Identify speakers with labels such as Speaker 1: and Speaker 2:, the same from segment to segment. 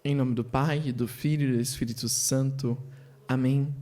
Speaker 1: Em nome do Pai, do Filho e do Espírito Santo. Amém.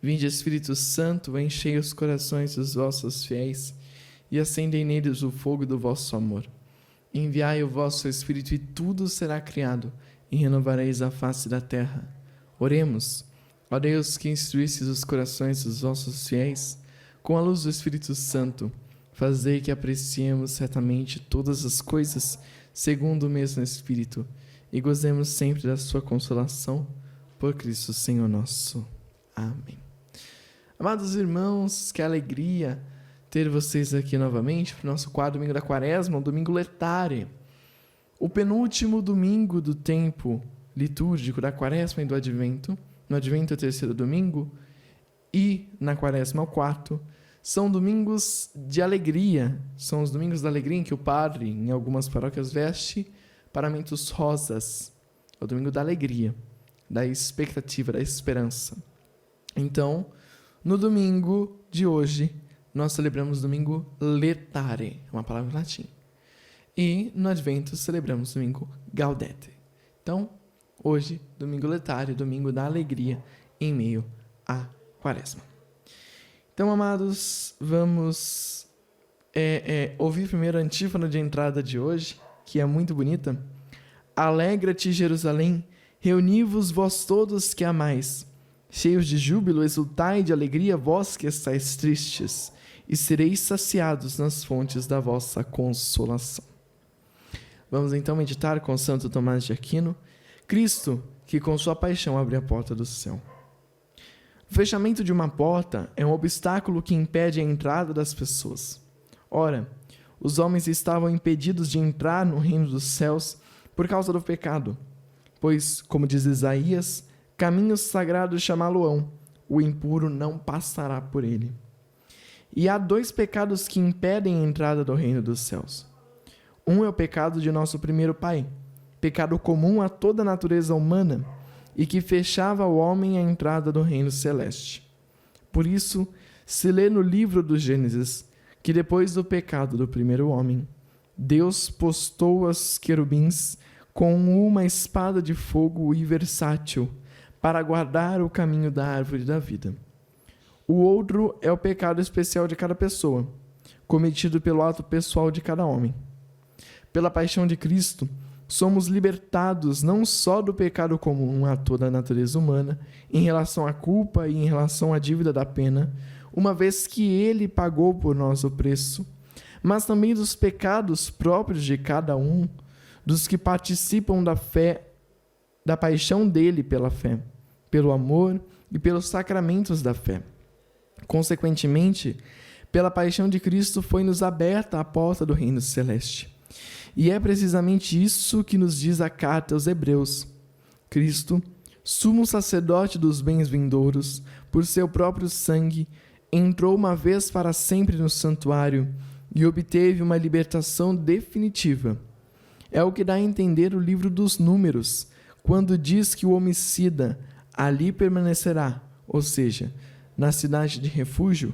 Speaker 1: Vinde, Espírito Santo, enchei os corações dos vossos fiéis e acendei neles o fogo do vosso amor. Enviai o vosso Espírito e tudo será criado e renovareis a face da terra. Oremos. Ó Deus, que instruístes os corações dos vossos fiéis com a luz do Espírito Santo, fazei que apreciemos certamente todas as coisas segundo o mesmo Espírito e gozemos sempre da sua consolação, por Cristo Senhor nosso. Amém. Amados irmãos, que alegria ter vocês aqui novamente para o nosso quarto domingo da Quaresma, o domingo Letare, o penúltimo domingo do tempo litúrgico da Quaresma e do Advento. No Advento é o terceiro domingo e na Quaresma é o quarto. São domingos de alegria, são os domingos da alegria em que o padre, em algumas paróquias, veste paramentos rosas. É o domingo da alegria, da expectativa, da esperança. Então, no domingo de hoje, nós celebramos o domingo Letare, uma palavra em latim. E no Advento celebramos o domingo Gaudete. Então, hoje, domingo Letare, domingo da alegria em meio à Quaresma. Então, amados, vamos ouvir primeiro a antífona de entrada de hoje, que é muito bonita. Alegra-te, Jerusalém, reuni-vos vós todos que amais. Cheios de júbilo, exultai de alegria vós que estáis tristes, e sereis saciados nas fontes da vossa consolação. Vamos então meditar com Santo Tomás de Aquino, Cristo, que com sua paixão abriu a porta do céu. O fechamento de uma porta é um obstáculo que impede a entrada das pessoas. Ora, os homens estavam impedidos de entrar no reino dos céus por causa do pecado, pois, como diz Isaías, caminhos sagrados chamá-lo-ão, o impuro não passará por ele. E há dois pecados que impedem a entrada do reino dos céus. Um é o pecado de nosso primeiro pai, pecado comum a toda a natureza humana, e que fechava ao homem a entrada do reino celeste. Por isso, se lê no livro do Gênesis que depois do pecado do primeiro homem, Deus postou os querubins com uma espada de fogo e versátil para guardar o caminho da árvore da vida. O outro é o pecado especial de cada pessoa, cometido pelo ato pessoal de cada homem. Pela paixão de Cristo, somos libertados não só do pecado comum a toda a natureza humana, em relação à culpa e em relação à dívida da pena, uma vez que Ele pagou por nós o preço, mas também dos pecados próprios de cada um, dos que participam da fé, da paixão dele pela fé, pelo amor e pelos sacramentos da fé. Consequentemente, pela paixão de Cristo foi-nos aberta a porta do reino celeste. E é precisamente isso que nos diz a carta aos Hebreus. Cristo, sumo sacerdote dos bens vindouros, por seu próprio sangue, entrou uma vez para sempre no santuário e obteve uma libertação definitiva. É o que dá a entender o livro dos Números, quando diz que o homicida ali permanecerá, ou seja, na cidade de refúgio,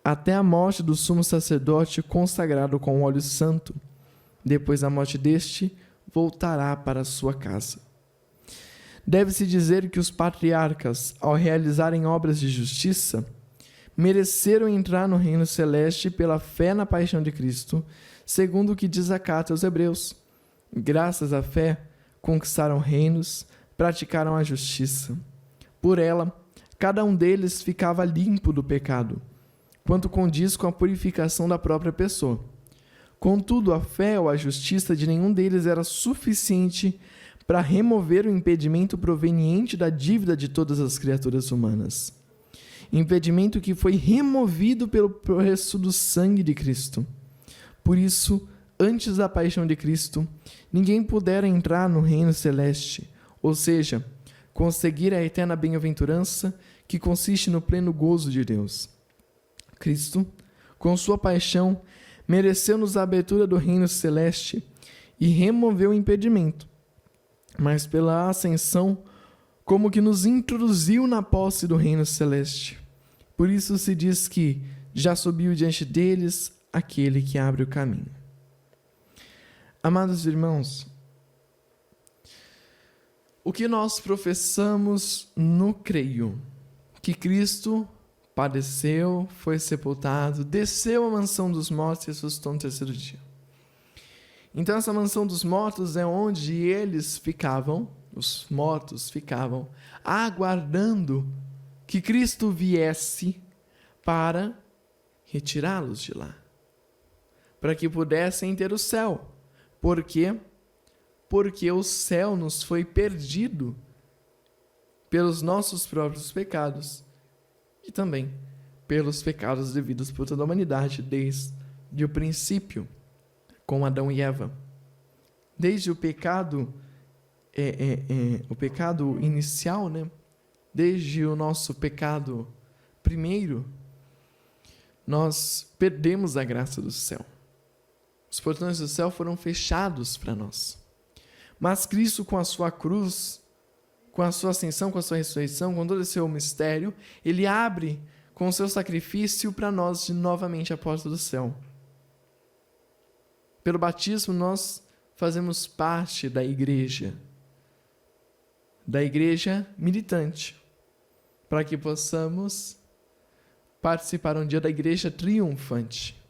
Speaker 1: até a morte do sumo sacerdote consagrado com óleo santo. Depois da morte deste, voltará para sua casa. Deve-se dizer que os patriarcas, ao realizarem obras de justiça, mereceram entrar no reino celeste pela fé na paixão de Cristo, segundo o que diz a carta aos Hebreus. Graças à fé, conquistaram reinos, praticaram a justiça. Por ela, cada um deles ficava limpo do pecado, quanto condiz com a purificação da própria pessoa. Contudo, a fé ou a justiça de nenhum deles era suficiente para remover o impedimento proveniente da dívida de todas as criaturas humanas. Impedimento que foi removido pelo preço do sangue de Cristo. Por isso, antes da paixão de Cristo, ninguém pudera entrar no reino celeste, ou seja, conseguir a eterna bem-aventurança que consiste no pleno gozo de Deus. Cristo, com sua paixão, mereceu-nos a abertura do reino celeste e removeu o impedimento, mas pela ascensão, como que nos introduziu na posse do reino celeste. Por isso se diz que já subiu diante deles aquele que abre o caminho. Amados irmãos, O que nós professamos no creio, que Cristo padeceu, foi sepultado, desceu à mansão dos mortos e ressuscitou no terceiro dia. Então essa mansão dos mortos é onde eles ficavam, os mortos ficavam, aguardando que Cristo viesse para retirá-los de lá, para que pudessem ter o céu. Por quê? Porque o céu nos foi perdido pelos nossos próprios pecados e também pelos pecados devidos por toda a humanidade desde o princípio, com Adão e Eva. Desde o pecado, o pecado inicial, né? Desde o nosso pecado primeiro, nós perdemos a graça do céu. Os portões do céu foram fechados para nós. Mas Cristo, com a sua cruz, com a sua ascensão, com a sua ressurreição, com todo esse seu mistério, ele abre com o seu sacrifício para nós de novamente a porta do céu. Pelo batismo, nós fazemos parte da igreja militante, para que possamos participar um dia da igreja triunfante.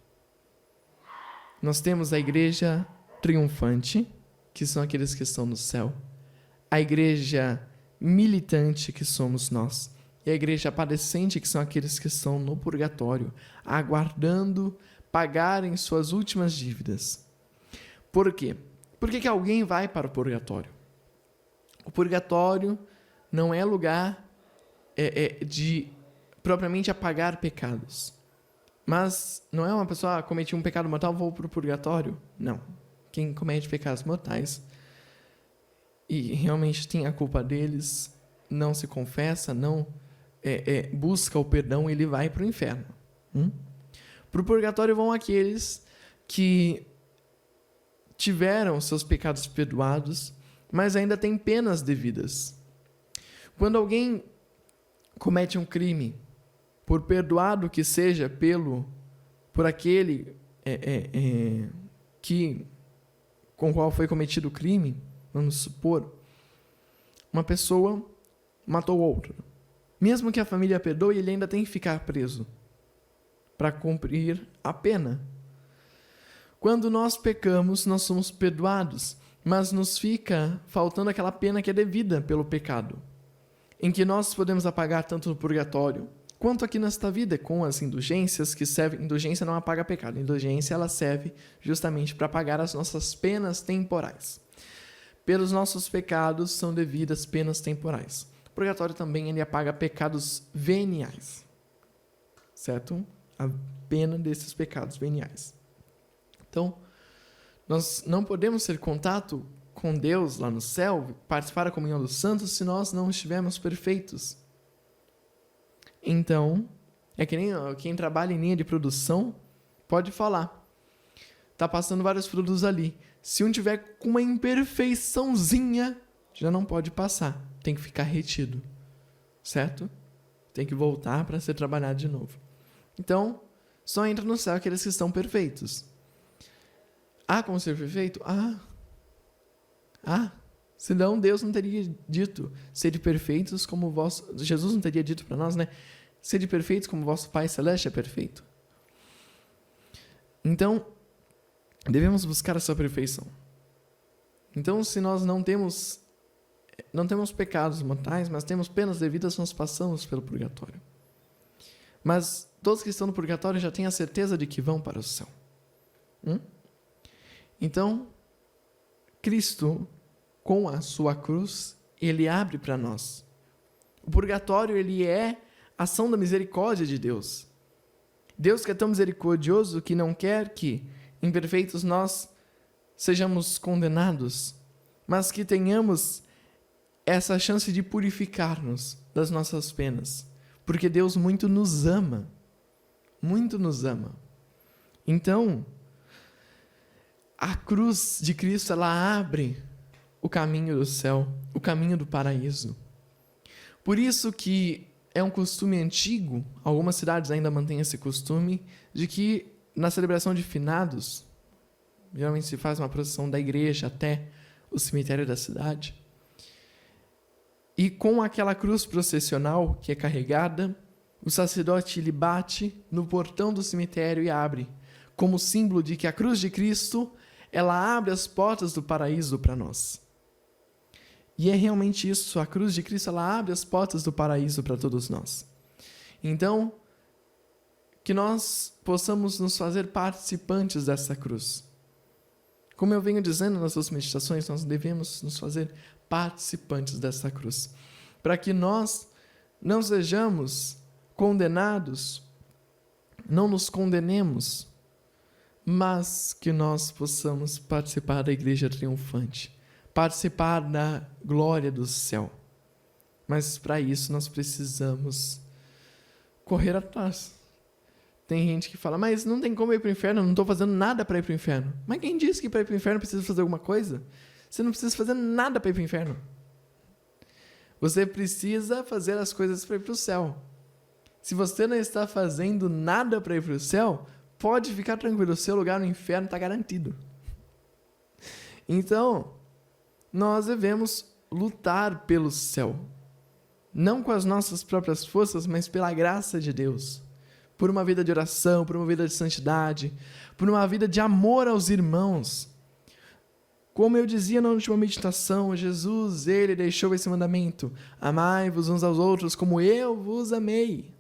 Speaker 1: Nós temos a igreja triunfante, que são aqueles que estão no céu, a igreja militante, que somos nós, e a igreja padecente, que são aqueles que estão no purgatório, aguardando pagarem suas últimas dívidas. Por quê? Por que alguém vai para o purgatório? O purgatório não é lugar de propriamente apagar pecados. Mas não é uma pessoa comete um pecado mortal, vou para o purgatório. Não. Quem comete pecados mortais e realmente tem a culpa deles, não se confessa, não busca o perdão, ele vai para o inferno. Para o purgatório vão aqueles que tiveram seus pecados perdoados, mas ainda têm penas devidas. Quando alguém comete um crime, por perdoado que seja por aquele com o qual foi cometido o crime, vamos supor, uma pessoa matou outra. Mesmo que a família perdoe, ele ainda tem que ficar preso para cumprir a pena. Quando nós pecamos, nós somos perdoados, mas nos fica faltando aquela pena que é devida pelo pecado, em que nós podemos apagar tanto no purgatório, quanto aqui nesta vida, com as indulgências que servem. Indulgência não apaga pecado, indulgência ela serve justamente para apagar as nossas penas temporais. Pelos nossos pecados são devidas penas temporais. O purgatório também ele apaga pecados veniais, certo? A pena desses pecados veniais. Então, nós não podemos ter contato com Deus lá no céu, participar da comunhão dos santos, se nós não estivermos perfeitos. Então, é que nem quem trabalha em linha de produção pode falar. Tá passando vários produtos ali. Se um tiver com uma imperfeiçãozinha, já não pode passar. Tem que ficar retido. Certo? Tem que voltar para ser trabalhado de novo. Então, só entra no céu aqueles que estão perfeitos. Como ser perfeito? Senão Deus não teria dito, sede perfeitos como vosso... Jesus não teria dito para nós, né? Sede perfeitos como vosso Pai Celeste é perfeito. Então, devemos buscar essa perfeição. Então, se nós não temos pecados mortais, mas temos penas devidas, nós passamos pelo purgatório. Mas todos que estão no purgatório já têm a certeza de que vão para o céu. Então, Cristo, com a sua cruz, ele abre para nós. O purgatório, ele é a ação da misericórdia de Deus. Deus que é tão misericordioso que não quer que, imperfeitos nós, sejamos condenados, mas que tenhamos essa chance de purificar-nos das nossas penas. Porque Deus muito nos ama. Muito nos ama. Então, a cruz de Cristo, ela abre o caminho do céu, o caminho do paraíso. Por isso que é um costume antigo, algumas cidades ainda mantêm esse costume, de que na celebração de finados, geralmente se faz uma procissão da igreja até o cemitério da cidade, E com aquela cruz processional que é carregada, o sacerdote ele bate no portão do cemitério e abre, como símbolo de que a cruz de Cristo, ela abre as portas do paraíso para nós. E é realmente isso, a cruz de Cristo, ela abre as portas do paraíso para todos nós. Então, que nós possamos nos fazer participantes dessa cruz. Como eu venho dizendo nas suas meditações, nós devemos nos fazer participantes dessa cruz, para que nós não sejamos condenados, não nos condenemos, mas que nós possamos participar da igreja triunfante, participar da glória do céu. Mas para isso nós precisamos correr atrás. Tem gente que fala, mas não tem como ir para o inferno, eu não estou fazendo nada para ir para o inferno. Mas quem disse que para ir para o inferno precisa fazer alguma coisa? Você não precisa fazer nada para ir para o inferno. Você precisa fazer as coisas para ir para o céu. Se você não está fazendo nada para ir para o céu, pode ficar tranquilo, o seu lugar no inferno está garantido. Então, nós devemos lutar pelo céu. Não com as nossas próprias forças, mas pela graça de Deus. Por uma vida de oração, por uma vida de santidade, por uma vida de amor aos irmãos. Como eu dizia na última meditação, Jesus, ele deixou esse mandamento: amai-vos uns aos outros como eu vos amei.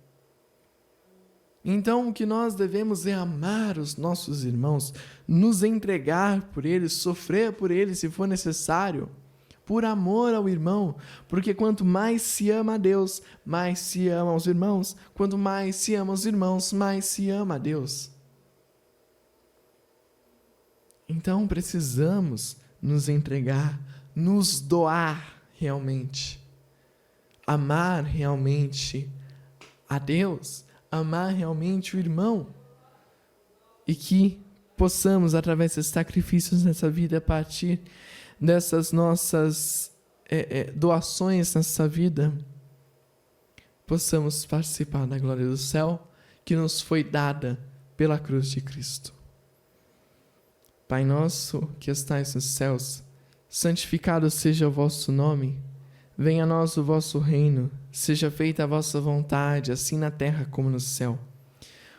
Speaker 1: Então, o que nós devemos é amar os nossos irmãos, nos entregar por eles, sofrer por eles se for necessário, por amor ao irmão, porque quanto mais se ama a Deus, mais se ama aos irmãos, quanto mais se ama os irmãos, mais se ama a Deus. Então, precisamos nos entregar, nos doar realmente, amar realmente a Deus, amar realmente o irmão, e que possamos, através desses sacrifícios nessa vida, a partir dessas nossas doações nessa vida, possamos participar da glória do céu que nos foi dada pela cruz de Cristo. Pai nosso que estais nos céus, santificado seja o vosso nome. Venha a nós o vosso reino, seja feita a vossa vontade, assim na terra como no céu.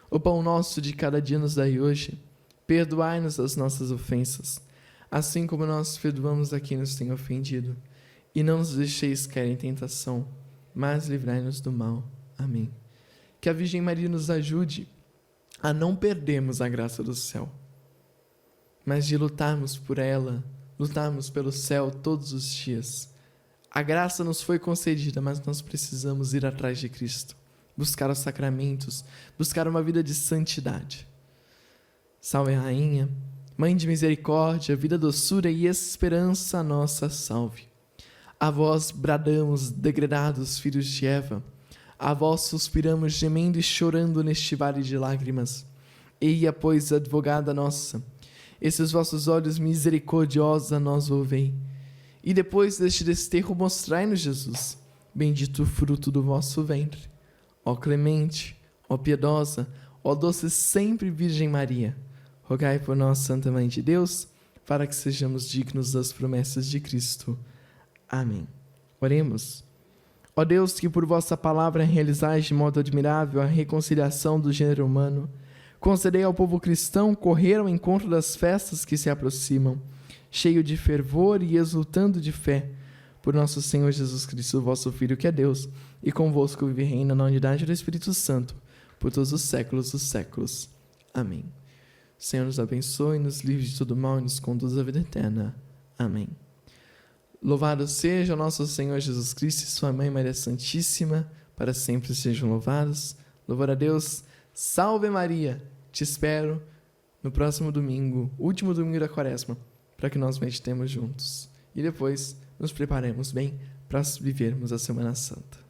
Speaker 1: O pão nosso de cada dia nos dai hoje, perdoai-nos as nossas ofensas, assim como nós perdoamos a quem nos tem ofendido. E não nos deixeis cair em tentação, mas livrai-nos do mal. Amém. Que a Virgem Maria nos ajude a não perdermos a graça do céu, mas de lutarmos por ela, lutarmos pelo céu todos os dias. A graça nos foi concedida, mas nós precisamos ir atrás de Cristo, buscar os sacramentos, buscar uma vida de santidade. Salve a Rainha, Mãe de misericórdia, vida, doçura e esperança nossa, salve. A vós bradamos, degredados filhos de Eva, a vós suspiramos, gemendo e chorando neste vale de lágrimas. Eia, pois, advogada nossa, esses vossos olhos misericordiosos a nós volvei. E depois deste desterro mostrai-nos Jesus, bendito o fruto do vosso ventre. Ó clemente, ó piedosa, ó doce sempre Virgem Maria, rogai por nós, Santa Mãe de Deus, para que sejamos dignos das promessas de Cristo. Amém. Oremos. Ó Deus, que por vossa palavra realizais de modo admirável a reconciliação do gênero humano, concedei ao povo cristão correr ao encontro das festas que se aproximam, cheio de fervor e exultando de fé, por nosso Senhor Jesus Cristo, vosso Filho, que é Deus, e convosco vive e reina na unidade do Espírito Santo, por todos os séculos dos séculos. Amém. O Senhor nos abençoe, nos livre de todo mal e nos conduz à vida eterna. Amém. Louvado seja o nosso Senhor Jesus Cristo e sua Mãe Maria Santíssima, para sempre sejam louvados. Louvor a Deus. Salve Maria! Te espero no próximo domingo, último domingo da Quaresma, para que nós meditemos juntos. E depois nos preparemos bem para vivermos a Semana Santa.